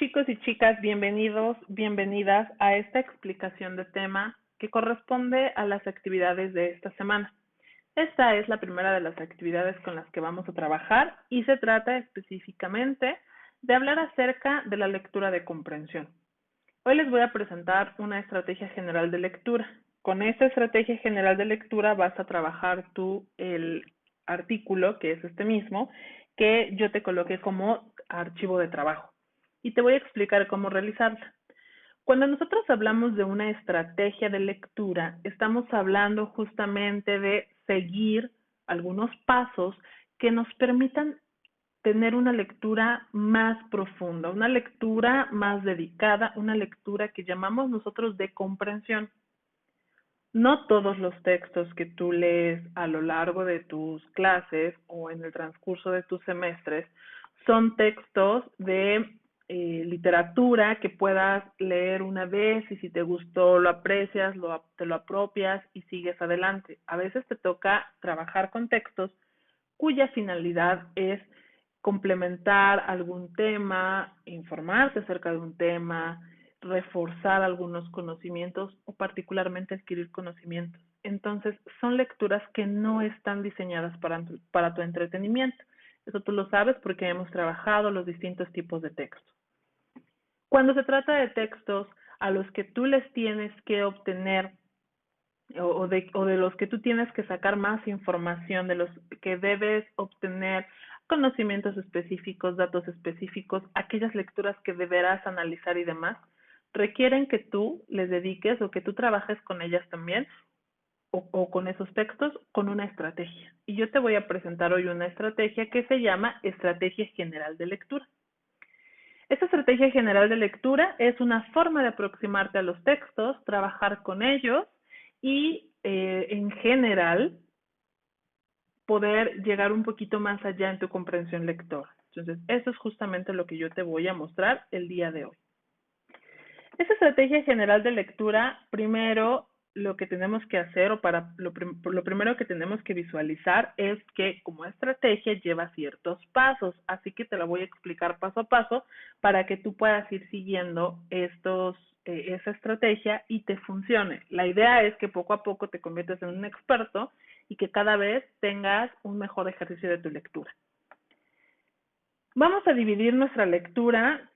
Chicos y chicas, bienvenidos, bienvenidas a esta explicación de tema que corresponde a las actividades de esta semana. Esta es la primera de las actividades con las que vamos a trabajar y se trata específicamente de hablar acerca de la lectura de comprensión. Hoy les voy a presentar una estrategia general de lectura. Con esta estrategia general de lectura vas a trabajar tú el artículo, que es este mismo, que yo te coloqué como archivo de trabajo. Y te voy a explicar cómo realizarla. Cuando nosotros hablamos de una estrategia de lectura, estamos hablando justamente de seguir algunos pasos que nos permitan tener una lectura más profunda, una lectura más dedicada, una lectura que llamamos nosotros de comprensión. No todos los textos que tú lees a lo largo de tus clases o en el transcurso de tus semestres son textos de literatura que puedas leer una vez y si te gustó lo aprecias, te lo apropias y sigues adelante. A veces te toca trabajar con textos cuya finalidad es complementar algún tema, informarte acerca de un tema, reforzar algunos conocimientos o particularmente adquirir conocimientos. Entonces, son lecturas que no están diseñadas para tu entretenimiento. Eso tú lo sabes porque hemos trabajado los distintos tipos de textos. Cuando se trata de textos a los que tú les tienes que obtener o de los que tú tienes que sacar más información, de los que debes obtener conocimientos específicos, datos específicos, aquellas lecturas que deberás analizar y demás, requieren que tú les dediques o que tú trabajes con ellas también o con esos textos con una estrategia. Y yo te voy a presentar hoy una estrategia que se llama Estrategia General de Lectura. Esta estrategia general de lectura es una forma de aproximarte a los textos, trabajar con ellos y en general poder llegar un poquito más allá en tu comprensión lectora. Entonces, eso es justamente lo que yo te voy a mostrar el día de hoy. Esta estrategia general de lectura, primero lo que tenemos que hacer lo primero que tenemos que visualizar es que como estrategia lleva ciertos pasos, así que te la voy a explicar paso a paso para que tú puedas ir siguiendo esa estrategia y te funcione. La idea es que poco a poco te conviertas en un experto y que cada vez tengas un mejor ejercicio de tu lectura. Vamos a dividir nuestra lectura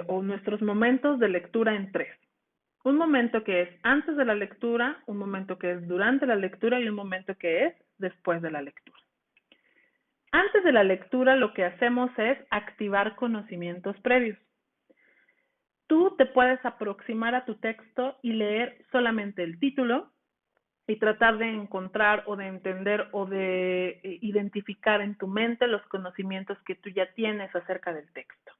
o nuestros momentos de lectura en tres. Un momento que es antes de la lectura, un momento que es durante la lectura y un momento que es después de la lectura. Antes de la lectura lo que hacemos es activar conocimientos previos. Tú te puedes aproximar a tu texto y leer solamente el título y tratar de encontrar o de entender o de identificar en tu mente los conocimientos que tú ya tienes acerca del texto.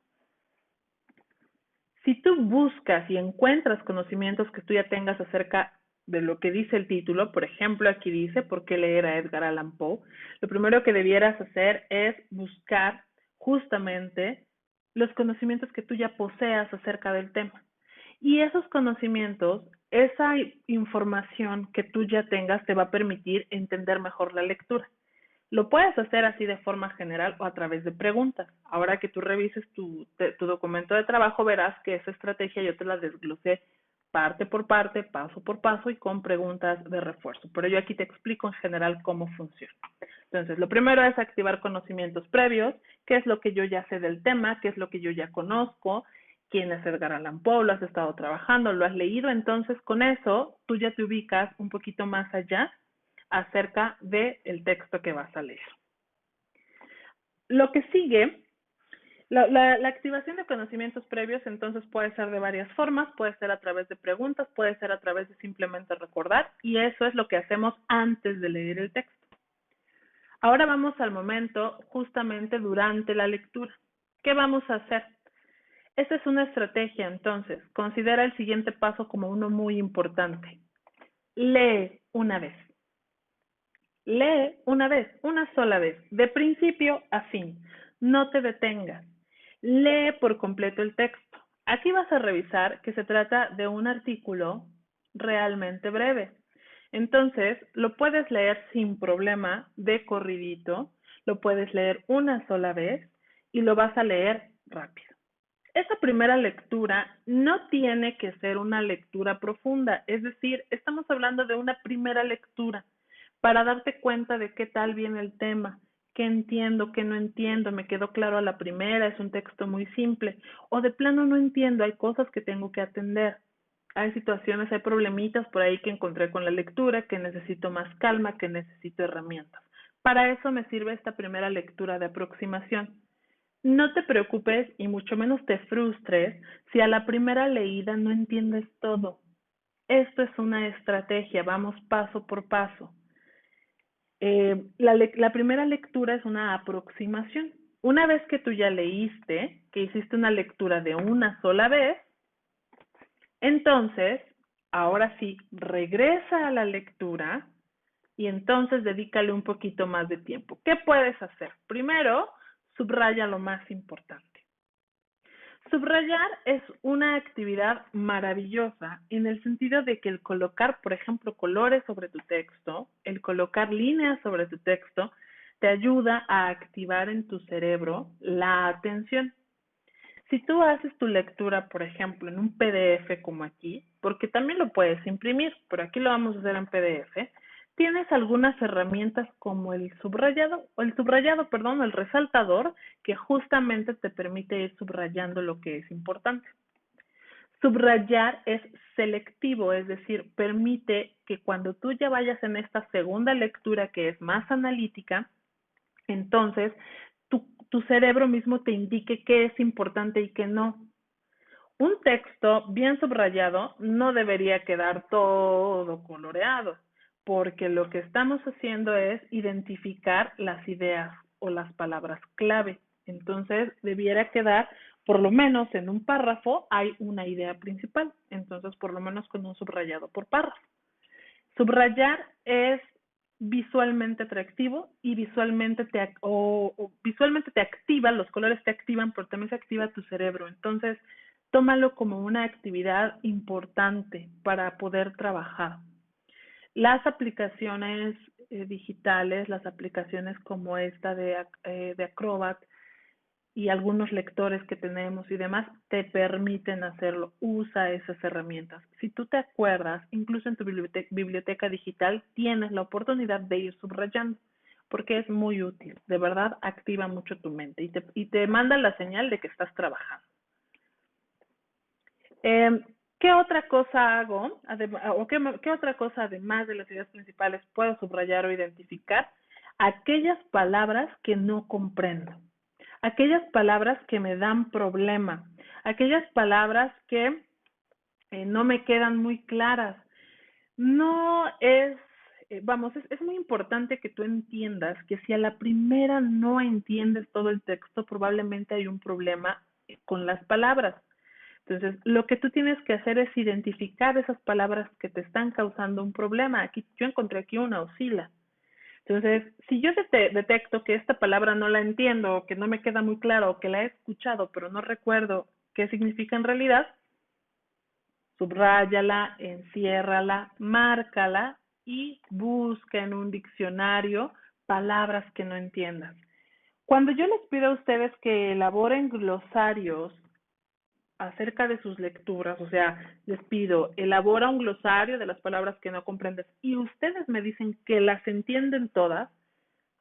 Si tú buscas y encuentras conocimientos que tú ya tengas acerca de lo que dice el título, por ejemplo, aquí dice ¿por qué leer a Edgar Allan Poe? Lo primero que debieras hacer es buscar justamente los conocimientos que tú ya poseas acerca del tema. Y esos conocimientos, esa información que tú ya tengas te va a permitir entender mejor la lectura. Lo puedes hacer así de forma general o a través de preguntas. Ahora que tú revises tu documento de trabajo, verás que esa estrategia yo te la desglosé parte por parte, paso por paso y con preguntas de refuerzo. Pero yo aquí te explico en general cómo funciona. Entonces, lo primero es activar conocimientos previos, qué es lo que yo ya sé del tema, qué es lo que yo ya conozco, quién es Edgar Allan Poe, lo has estado trabajando, lo has leído, entonces con eso tú ya te ubicas un poquito más allá acerca del texto que vas a leer. Lo que sigue, la activación de conocimientos previos entonces puede ser de varias formas, puede ser a través de preguntas, puede ser a través de simplemente recordar y eso es lo que hacemos antes de leer el texto. Ahora vamos al momento justamente durante la lectura. ¿Qué vamos a hacer? Esta es una estrategia, entonces, considera el siguiente paso como uno muy importante. Lee una vez. Lee una vez, una sola vez, de principio a fin. No te detengas. Lee por completo el texto. Aquí vas a revisar que se trata de un artículo realmente breve. Entonces, lo puedes leer sin problema de corridito, lo puedes leer una sola vez y lo vas a leer rápido. Esa primera lectura no tiene que ser una lectura profunda, es decir, estamos hablando de una primera lectura para darte cuenta de qué tal viene el tema, qué entiendo, qué no entiendo, me quedó claro a la primera, es un texto muy simple, o de plano no entiendo, hay cosas que tengo que atender. Hay situaciones, hay problemitas por ahí que encontré con la lectura, que necesito más calma, que necesito herramientas. Para eso me sirve esta primera lectura de aproximación. No te preocupes y mucho menos te frustres si a la primera leída no entiendes todo. Esto es una estrategia, vamos paso por paso. La primera lectura es una aproximación. Una vez que tú ya leíste, que hiciste una lectura de una sola vez, entonces, ahora sí, regresa a la lectura y entonces dedícale un poquito más de tiempo. ¿Qué puedes hacer? Primero, subraya lo más importante. Subrayar es una actividad maravillosa en el sentido de que el colocar, por ejemplo, colores sobre tu texto, el colocar líneas sobre tu texto, te ayuda a activar en tu cerebro la atención. Si tú haces tu lectura, por ejemplo, en un PDF como aquí, porque también lo puedes imprimir, pero aquí lo vamos a hacer en PDF, tienes algunas herramientas como el resaltador, que justamente te permite ir subrayando lo que es importante. Subrayar es selectivo, es decir, permite que cuando tú ya vayas en esta segunda lectura que es más analítica, entonces tu cerebro mismo te indique qué es importante y qué no. Un texto bien subrayado no debería quedar todo coloreado, porque lo que estamos haciendo es identificar las ideas o las palabras clave. Entonces, debiera quedar, por lo menos en un párrafo, hay una idea principal. Entonces, por lo menos con un subrayado por párrafo. Subrayar es visualmente atractivo y visualmente visualmente te activa, los colores te activan, pero también se activa tu cerebro. Entonces, tómalo como una actividad importante para poder trabajar. Las aplicaciones digitales, las aplicaciones como esta de Acrobat, y algunos lectores que tenemos y demás te permiten hacerlo. Usa esas herramientas. Si tú te acuerdas, incluso en tu biblioteca digital, tienes la oportunidad de ir subrayando, porque es muy útil. De verdad, activa mucho tu mente y te manda la señal de que estás trabajando. ¿Qué otra cosa hago? ¿Qué otra cosa, además de las ideas principales, puedo subrayar o identificar? Aquellas palabras que no comprendo, aquellas palabras que me dan problema, aquellas palabras que no me quedan muy claras. No es, es muy importante que tú entiendas que si a la primera no entiendes todo el texto, probablemente hay un problema con las palabras. Entonces, lo que tú tienes que hacer es identificar esas palabras que te están causando un problema. Aquí yo encontré aquí una oscila. Entonces, si yo detecto que esta palabra no la entiendo, o que no me queda muy claro, o que la he escuchado, pero no recuerdo qué significa en realidad, subráyala, enciérrala, márcala y busca en un diccionario palabras que no entiendas. Cuando yo les pido a ustedes que elaboren glosarios acerca de sus lecturas, o sea, les pido, elabora un glosario de las palabras que no comprendes y ustedes me dicen que las entienden todas,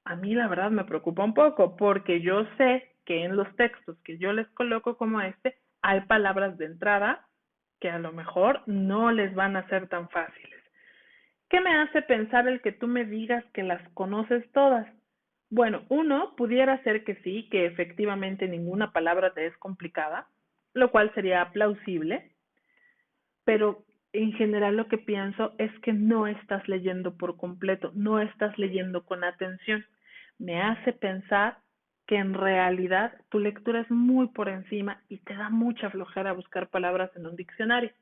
a mí la verdad me preocupa un poco porque yo sé que en los textos que yo les coloco como este, hay palabras de entrada que a lo mejor no les van a ser tan fáciles. ¿Qué me hace pensar el que tú me digas que las conoces todas? Bueno, uno, pudiera ser que sí, que efectivamente ninguna palabra te es complicada, lo cual sería plausible, pero en general lo que pienso es que no estás leyendo por completo, no estás leyendo con atención. Me hace pensar que en realidad tu lectura es muy por encima y te da mucha flojera buscar palabras en un diccionario.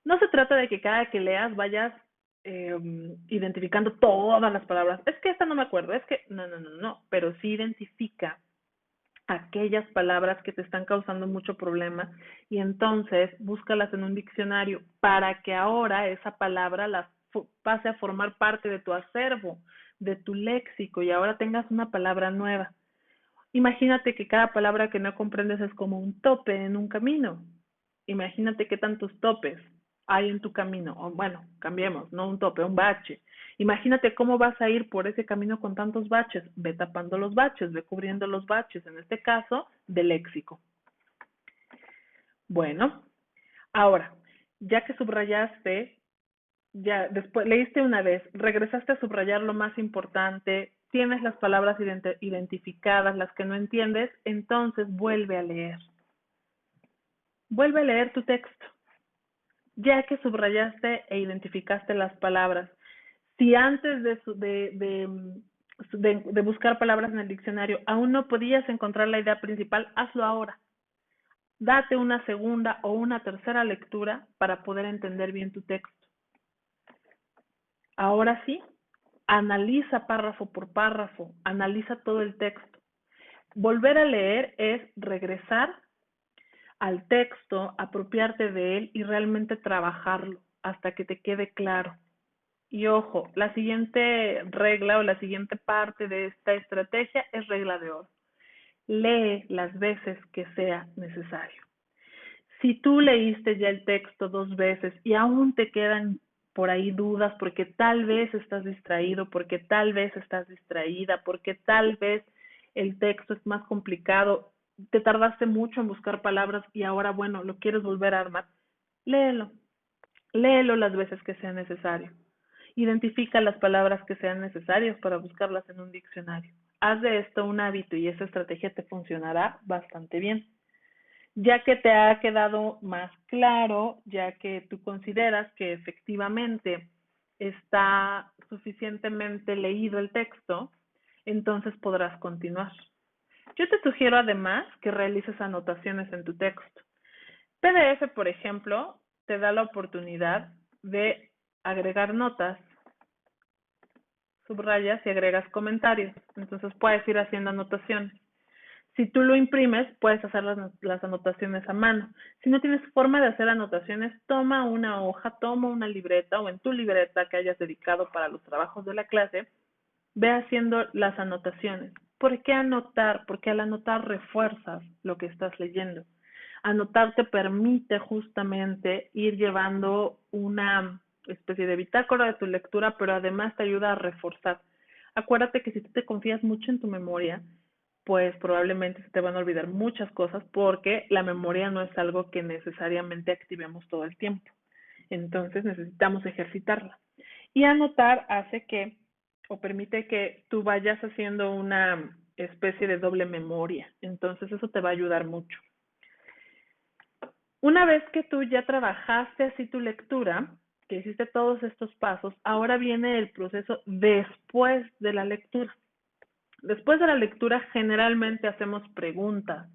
No se trata de que cada que leas vayas identificando todas las palabras. Es que esta no me acuerdo, es que no, pero sí identifica aquellas palabras que te están causando mucho problema y entonces búscalas en un diccionario para que ahora esa palabra pase a formar parte de tu acervo, de tu léxico y ahora tengas una palabra nueva. Imagínate que cada palabra que no comprendes es como un tope en un camino. Imagínate qué tantos topes hay en tu camino. O bueno, cambiemos, no un tope, un bache. Imagínate cómo vas a ir por ese camino con tantos baches. Ve tapando los baches, ve cubriendo los baches, en este caso, del léxico. Bueno, ahora, ya que subrayaste, ya después leíste una vez, regresaste a subrayar lo más importante, tienes las palabras identificadas, las que no entiendes, entonces vuelve a leer. Vuelve a leer tu texto. Ya que subrayaste e identificaste las palabras, si antes de buscar palabras en el diccionario aún no podías encontrar la idea principal, hazlo ahora. Date una segunda o una tercera lectura para poder entender bien tu texto. Ahora sí, analiza párrafo por párrafo, analiza todo el texto. Volver a leer es regresar al texto, apropiarte de él y realmente trabajarlo hasta que te quede claro. Y ojo, la siguiente regla o la siguiente parte de esta estrategia es regla de oro. Lee las veces que sea necesario. Si tú leíste ya el texto 2 veces y aún te quedan por ahí dudas porque tal vez estás distraído, porque tal vez estás distraída, porque tal vez el texto es más complicado, te tardaste mucho en buscar palabras y ahora, bueno, lo quieres volver a armar, léelo. Léelo las veces que sea necesario. Identifica las palabras que sean necesarias para buscarlas en un diccionario. Haz de esto un hábito y esa estrategia te funcionará bastante bien. Ya que te ha quedado más claro, ya que tú consideras que efectivamente está suficientemente leído el texto, entonces podrás continuar. Yo te sugiero además que realices anotaciones en tu texto. PDF, por ejemplo, te da la oportunidad de agregar notas, subrayas y agregas comentarios. Entonces puedes ir haciendo anotaciones. Si tú lo imprimes, puedes hacer las anotaciones a mano. Si no tienes forma de hacer anotaciones, toma una hoja, toma una libreta o en tu libreta que hayas dedicado para los trabajos de la clase, ve haciendo las anotaciones. ¿Por qué anotar? Porque al anotar refuerzas lo que estás leyendo. Anotar te permite justamente ir llevando una especie de bitácora de tu lectura, pero además te ayuda a reforzar. Acuérdate que si tú te confías mucho en tu memoria, pues probablemente se te van a olvidar muchas cosas porque la memoria no es algo que necesariamente activemos todo el tiempo. Entonces necesitamos ejercitarla. Y anotar hace que o permite que tú vayas haciendo una especie de doble memoria. Entonces eso te va a ayudar mucho. Una vez que tú ya trabajaste así tu lectura, que hiciste todos estos pasos, ahora viene el proceso después de la lectura. Después de la lectura generalmente hacemos preguntas,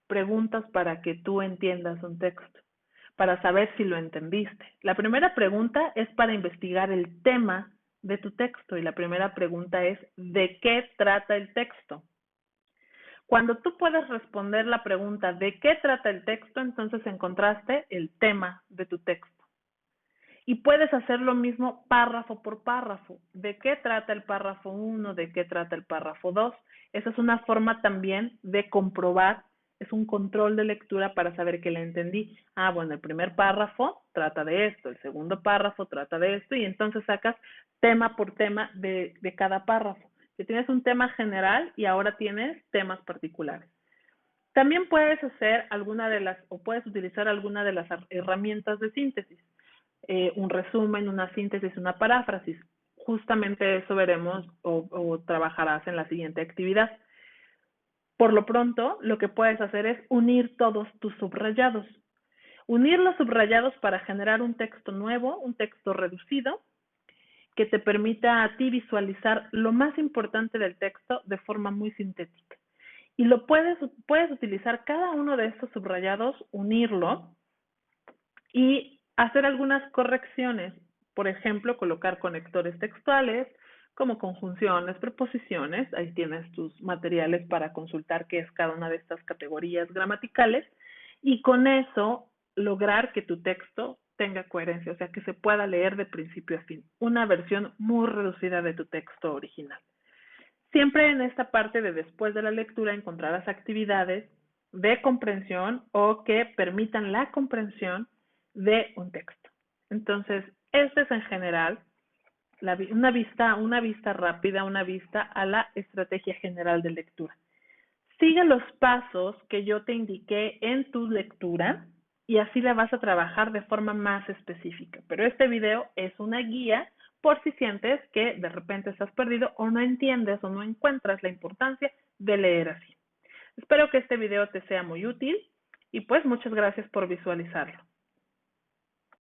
preguntas para que tú entiendas un texto, para saber si lo entendiste. La primera pregunta es para investigar el tema de tu texto y la primera pregunta es ¿de qué trata el texto? Cuando tú puedes responder la pregunta ¿de qué trata el texto? Entonces encontraste el tema de tu texto. Y puedes hacer lo mismo párrafo por párrafo. ¿De qué trata el párrafo 1? ¿De qué trata el párrafo 2? Esa es una forma también de comprobar, es un control de lectura para saber que la entendí. Ah, bueno, el primer párrafo trata de esto, el segundo párrafo trata de esto, y entonces sacas tema por tema de cada párrafo. Que tienes un tema general y ahora tienes temas particulares. También puedes hacer o puedes utilizar alguna de las herramientas de síntesis. Un resumen, una síntesis, una paráfrasis. Justamente eso veremos o trabajarás en la siguiente actividad. Por lo pronto, lo que puedes hacer es unir todos tus subrayados. Unir los subrayados para generar un texto nuevo, un texto reducido, que te permita a ti visualizar lo más importante del texto de forma muy sintética. Y puedes utilizar cada uno de estos subrayados, unirlo y hacer algunas correcciones. Por ejemplo, colocar conectores textuales como conjunciones, preposiciones. Ahí tienes tus materiales para consultar qué es cada una de estas categorías gramaticales. Y con eso lograr que tu texto tenga coherencia, o sea, que se pueda leer de principio a fin. Una versión muy reducida de tu texto original. Siempre en esta parte de después de la lectura encontrarás actividades de comprensión o que permitan la comprensión de un texto. Entonces, este es en general una vista rápida, una vista a la estrategia general de lectura. Sigue los pasos que yo te indiqué en tu lectura y así la vas a trabajar de forma más específica. Pero este video es una guía por si sientes que de repente estás perdido o no entiendes o no encuentras la importancia de leer así. Espero que este video te sea muy útil y pues muchas gracias por visualizarlo.